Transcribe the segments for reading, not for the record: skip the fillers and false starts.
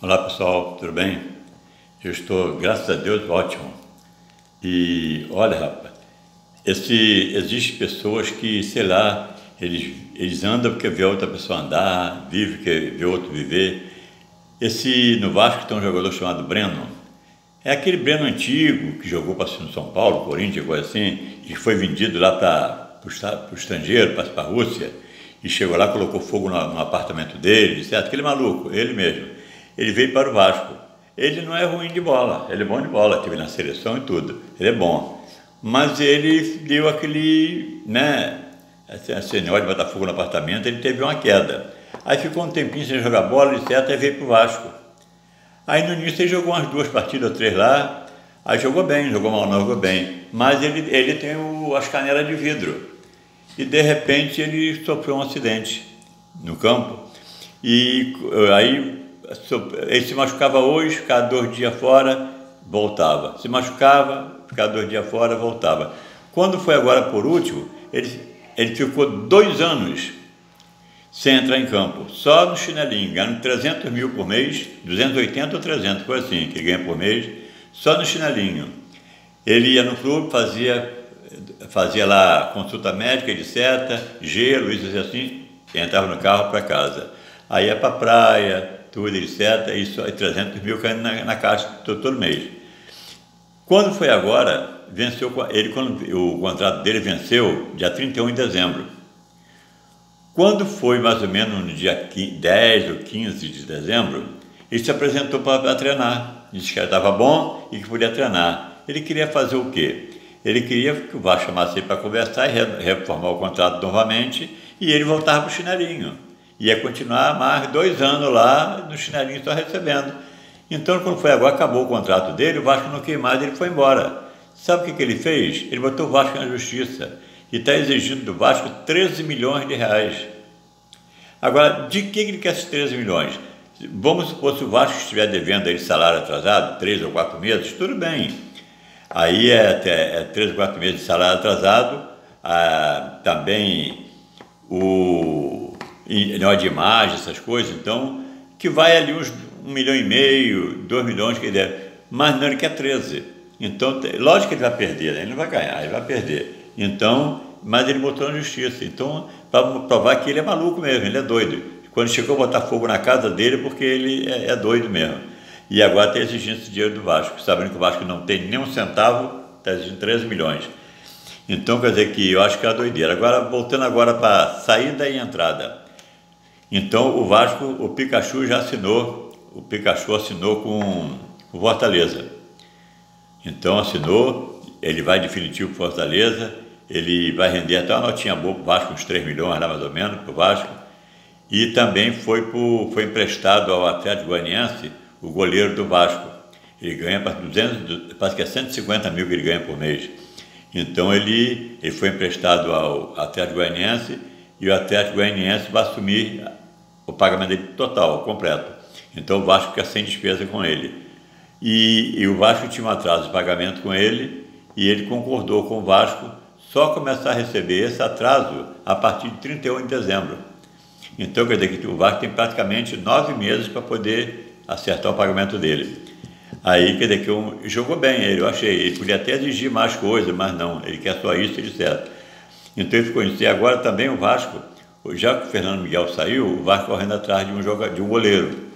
Olá pessoal, tudo bem? Eu estou, graças a Deus, ótimo. E olha, rapaz, existem pessoas que, sei lá, eles andam porque vê outra pessoa andar, vive porque vê outro viver. No Vasco tem um jogador chamado Breno. É aquele Breno antigo que jogou para o São Paulo, Corinthians, coisa assim, e foi vendido lá para o estrangeiro, para a Rússia, e chegou lá, colocou fogo no apartamento dele, certo? Aquele maluco, ele mesmo. Ele veio para o Vasco. Ele não é ruim de bola, ele é bom de bola, teve na seleção e tudo, ele é bom. Mas ele deu aquele, esse negócio de botar fogo no apartamento, ele teve uma queda. Aí ficou um tempinho sem jogar bola, etc, e veio para o Vasco. Aí no início ele jogou umas 2 partidas ou 3 lá, aí jogou bem, jogou mal não, jogou bem. Mas ele tem as canelas de vidro. E de repente ele sofreu um acidente no campo. E aí ele se machucava hoje, ficava 2 dias fora, voltava. Se machucava, ficava 2 dias fora, voltava. Quando foi agora por último, ele ficou 2 anos sem entrar em campo, só no chinelinho, ganhando 300 mil por mês, 280 ou 300, coisa assim, que ele ganha por mês, só no chinelinho. Ele ia no clube, fazia lá consulta médica, etc., gelo, isso assim, e entrava no carro para casa. Aí ia para a praia, tudo, etc., e só 300 mil caindo na caixa todo mês. Quando foi agora, quando o contrato dele venceu, dia 31 de dezembro. Quando foi mais ou menos no dia 10 ou 15 de dezembro, ele se apresentou para treinar. Disse que estava bom e que podia treinar. Ele queria fazer o quê? Ele queria que o Vasco chamasse ele para conversar e reformar o contrato novamente, e ele voltava para o chinelinho. Ia continuar mais 2 anos lá no chinelinho só recebendo. Então, quando foi agora, acabou o contrato dele, o Vasco não quis mais, ele foi embora. Sabe o que ele fez? Ele botou o Vasco na justiça e está exigindo do Vasco 13 milhões de reais. Agora, de que ele quer esses 13 milhões? Vamos supor, se o Vasco estiver devendo ele salário atrasado, 3 ou 4 meses, tudo bem. Aí é 3 ou 4 meses de salário atrasado, também o negócio de imagem, essas coisas, então, que vai ali uns 1,5 milhão, 2 milhões que ele deve, mas não, ele quer 13. Então, lógico que ele vai perder, né? Ele não vai ganhar, ele vai perder. Então, mas ele botou na justiça, então, para provar que ele é maluco mesmo, ele é doido. Quando chegou a botar fogo na casa dele, porque ele é doido mesmo. E agora está exigindo esse dinheiro do Vasco, sabendo que o Vasco não tem nem um centavo, está exigindo 13 milhões. Então, quer dizer que eu acho que é uma doideira. Agora, voltando agora para saída e entrada. Então, o Vasco, o Pikachu assinou com o Fortaleza. Então, assinou, ele vai definitivo para o Fortaleza, ele vai render até uma notinha boa para o Vasco, uns 3 milhões lá mais ou menos, para o Vasco. E também foi emprestado ao Atlético Goianiense o goleiro do Vasco. Ele ganha para 200, parece que é 150 mil que ele ganha por mês. Então ele foi emprestado ao Atlético Goianiense e o Atlético Goianiense vai assumir o pagamento dele total, completo. Então o Vasco fica sem despesa com ele. E o Vasco tinha um atraso de pagamento com ele e ele concordou com o Vasco só começar a receber esse atraso a partir de 31 de dezembro. Então quer dizer que o Vasco tem praticamente 9 meses para poder acertar o pagamento dele. Aí quer dizer que jogou bem ele, eu achei. Ele podia até exigir mais coisas, mas não, ele quer só isso, ele certo. Então ele ficou isso. E agora também o Vasco, já que o Fernando Miguel saiu, o Vasco correndo atrás de um goleiro.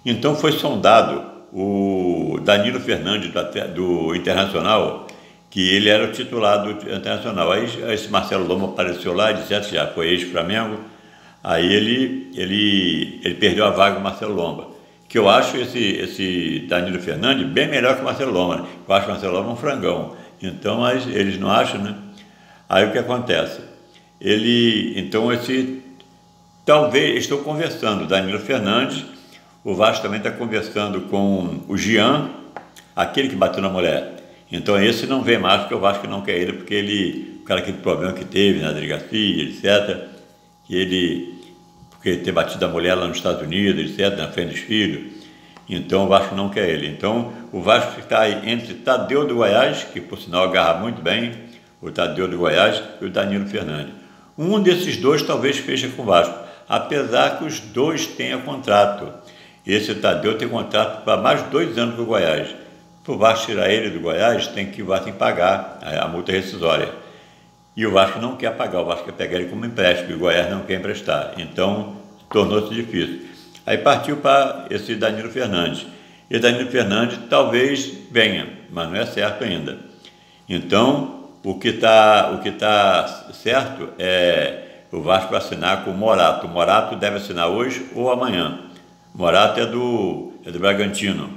Então foi sondado o Danilo Fernandes do Internacional, que ele era o titular do Internacional. Aí esse Marcelo Lomba apareceu lá e disse que já foi ex-Flamengo. Aí ele perdeu a vaga do Marcelo Lomba. Que eu acho esse Danilo Fernandes bem melhor que o Marcelo Lomba, né? Eu acho que o Marcelo Lomba é um frangão. Então, mas eles não acham, né? Aí o que acontece? Talvez, estou conversando, Danilo Fernandes, o Vasco também está conversando com o Jean, aquele que bateu na mulher. Então esse não vem mais, porque o Vasco não quer ele, porque o cara, aquele problema que teve na delegacia, etc., porque ter batido a mulher lá nos Estados Unidos, etc., na frente dos filhos. Então o Vasco não quer ele. Então o Vasco está entre Tadeu do Goiás, que por sinal agarra muito bem, o Tadeu do Goiás, e o Danilo Fernandes. Um desses dois talvez feche com o Vasco, apesar que os dois tenham contrato. Esse Tadeu tem contrato para mais de 2 anos com o Goiás. Para o Vasco tirar ele do Goiás, o Vasco tem que pagar a multa rescisória. E o Vasco não quer pagar, o Vasco quer pegar ele como empréstimo, e o Goiás não quer emprestar. Então, tornou-se difícil. Aí partiu para esse Danilo Fernandes. E Danilo Fernandes talvez venha, mas não é certo ainda. Então, o que tá certo é o Vasco assinar com o Morato. O Morato deve assinar hoje ou amanhã. O Morato é do Bragantino.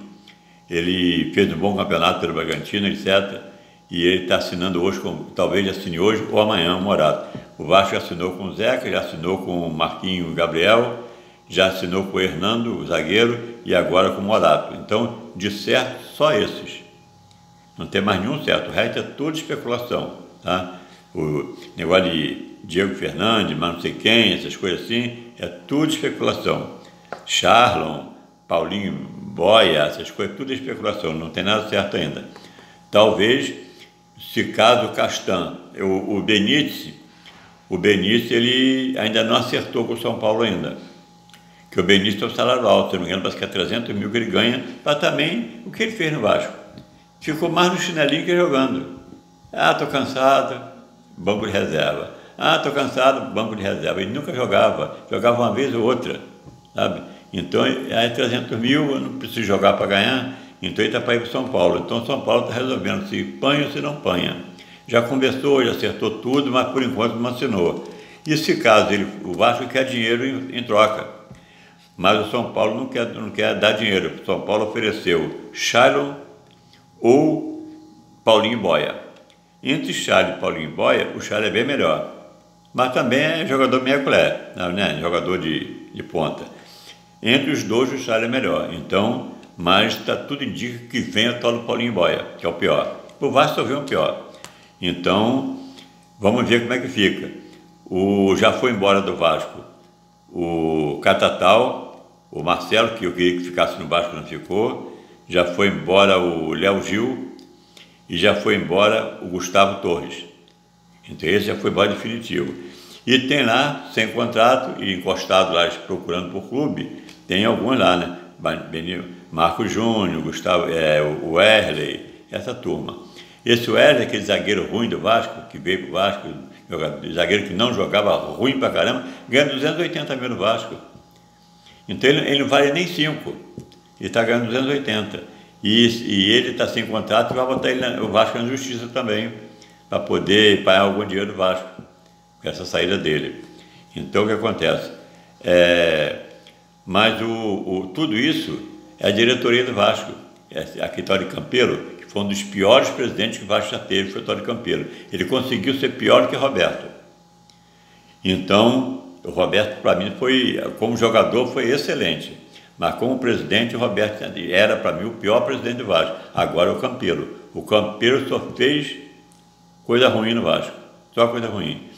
Ele fez um bom campeonato pelo Bragantino, etc. E ele está assinando hoje, talvez assine hoje ou amanhã, o Morato. O Vasco já assinou com o Zeca, já assinou com o Marquinhos Gabriel, já assinou com o Hernando, o zagueiro, e agora com o Morato. Então, de certo, só esses. Não tem mais nenhum certo. O resto é tudo especulação. Tá? O negócio de Diego Fernandes, mas não sei quem, essas coisas assim, é tudo especulação. Charlon, Paulinho Boia, essas coisas, tudo é especulação. Não tem nada certo ainda. Talvez, se caso o Castan, o Benítez, ele ainda não acertou com o São Paulo ainda. Que o Benítez tem um salário alto, se não me engano, parece que é 300 mil que ele ganha, para também o que ele fez no Vasco. Ficou mais no chinelinho que jogando. Ah, estou cansado, banco de reserva. Ah, estou cansado, banco de reserva. Ele nunca jogava uma vez ou outra, sabe? Então, aí 300 mil, eu não preciso jogar para ganhar, então ele está para ir para São Paulo. Então, São Paulo está resolvendo se panha ou se não panha. Já conversou, já acertou tudo, mas por enquanto não assinou. E se caso o Vasco quer dinheiro em troca, mas o São Paulo não quer dar dinheiro. O São Paulo ofereceu Charlon ou Paulinho Boia. Entre Charlon e Paulinho Boia, o Charlon é bem melhor. Mas também é jogador meia colher, né? Jogador de ponta. Entre os dois, o Charlon é melhor. Então, mas tudo indica que vem o tal do Paulinho Boia, que é o pior. O Vasco só vê o pior. Então, vamos ver como é que fica. Já foi embora do Vasco o Catatal, o Marcelo, que eu queria que ficasse no Vasco, não ficou. Já foi embora o Léo Gil e já foi embora o Gustavo Torres. Então esse já foi embora definitivo. E tem lá, sem contrato e encostado lá, procurando por clube, tem alguns lá, né? Marco Júnior, Gustavo, o Wesley, essa turma. Esse Wesley, aquele zagueiro ruim do Vasco, que veio para o Vasco, zagueiro que não jogava, ruim pra caramba, ganha 280 mil no Vasco. Então ele não vale nem 5. Ele está ganhando 280. E ele está sem contrato e vai botar o Vasco na justiça também, para poder pagar algum dinheiro do Vasco, com essa saída dele. Então o que acontece? Mas tudo isso é a diretoria do Vasco. Aqui Tori Campelo, que foi um dos piores presidentes que o Vasco já teve, foi o Tori Campelo. Ele conseguiu ser pior que o Roberto. Então, o Roberto, para mim, como jogador, foi excelente. Mas como presidente, o Roberto era, para mim, o pior presidente do Vasco. Agora é o Campelo. O Campelo só fez coisa ruim no Vasco. Só coisa ruim.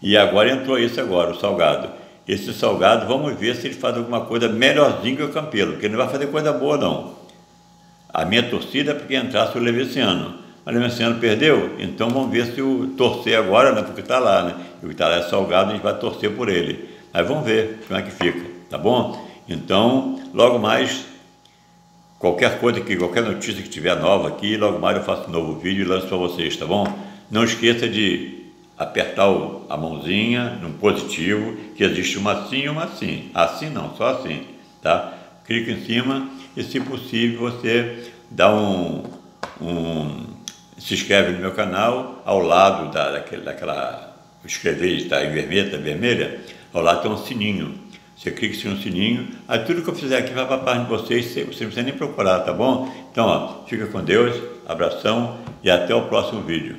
E agora entrou o Salgado. Esse Salgado, vamos ver se ele faz alguma coisa melhorzinho que o Campelo, porque ele não vai fazer coisa boa, não. A minha torcida é porque entrasse o Leviciano. Mas o Leviciano perdeu, então vamos ver se torcer agora, né, porque está lá, né? E o que está lá é Salgado, a gente vai torcer por ele. Mas vamos ver como é que fica, tá bom? Então, logo mais, qualquer notícia que tiver nova aqui, logo mais eu faço um novo vídeo e lanço para vocês, tá bom? Não esqueça de apertar a mãozinha no positivo, que existe uma assim e uma assim. Assim não, só assim, tá? Clica em cima e, se possível, você dá se inscreve no meu canal, ao lado daquela escrever, está em vermelho, está vermelha, ao lado tem um sininho. Você clica no sininho, aí tudo que eu fizer aqui vai para a página de vocês, você não precisa nem procurar, tá bom? Então, fica com Deus, abração e até o próximo vídeo.